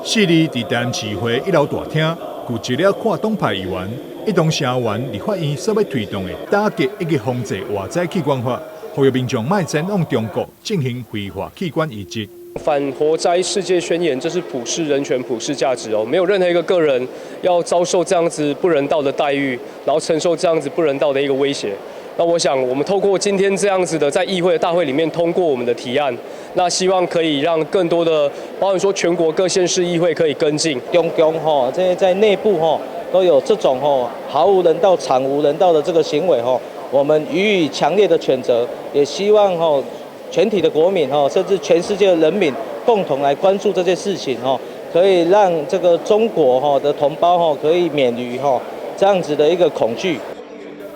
4日伫台南市议会1楼大厅，聚集了跨党派议员，一同声援立法院所要推动的打击以及防治外在器官法，呼吁民众莫前往中国进行非法器官移植。反活摘世界宣言，这是普世人权、普世价值哦，没有任何一个个人要遭受这样子不人道的待遇，然后承受这样子不人道的一个威胁。那我想，我们透过今天这样子的在议会的大会里面通过我们的提案，那希望可以让更多的，包含说全国各县市议会可以跟进。中共吼，这些在内部吼都有这种吼毫无人道、惨无人道的这个行为吼，我们予以强烈的谴责，也希望吼全体的国民吼，甚至全世界的人民共同来关注这件事情吼，可以让这个中国吼的同胞吼可以免于吼这样子的一个恐惧。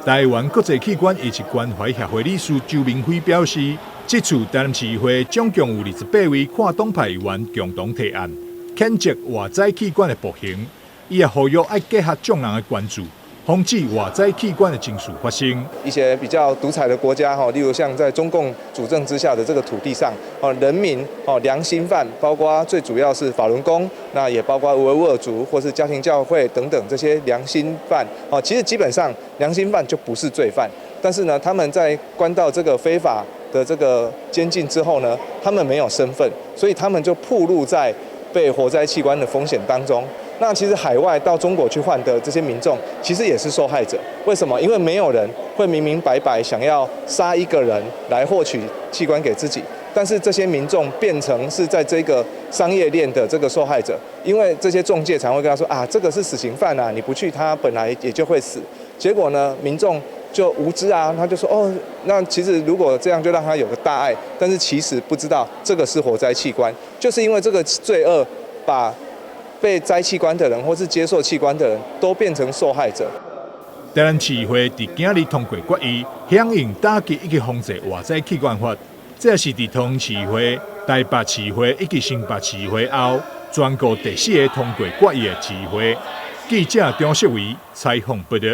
台湾国际器官移植关怀协会理事周明辉表示，这次台南市议会总共有28位跨党派议员共同提案，谴责外在器官的暴行，伊也呼吁要结合众人的关注，防止外在器官的情绪发生。一些比较独裁的国家例如像在中共主政之下的这个土地上人民良心犯，包括最主要是法轮功，那也包括维吾尔族或是家庭教会等等这些良心犯其实基本上良心犯就不是罪犯，但是呢，他们在关到这个非法的这个监禁之后呢，他们没有身份，所以他们就暴露在被活摘器官的风险当中。那其实海外到中国去换的这些民众，其实也是受害者。为什么？因为没有人会明明白白想要杀一个人来获取器官给自己，但是这些民众变成是在这个商业链的这个受害者，因为这些中介常会跟他说这个是死刑犯啊，你不去他本来也就会死。结果呢，民众就无知他就说那其实如果这样就让他有个大爱，但是其实不知道这个是活摘器官，就是因为这个罪恶把被摘器官的人或是接受器官的人都变成受害者。台南市议会伫今日通过决议，响应打击以及防治外在器官法，这也是伫桃园市议会、台北市议会以及新北市议会后，全国第4个通过决议的市议会。记者张世伟采访报道。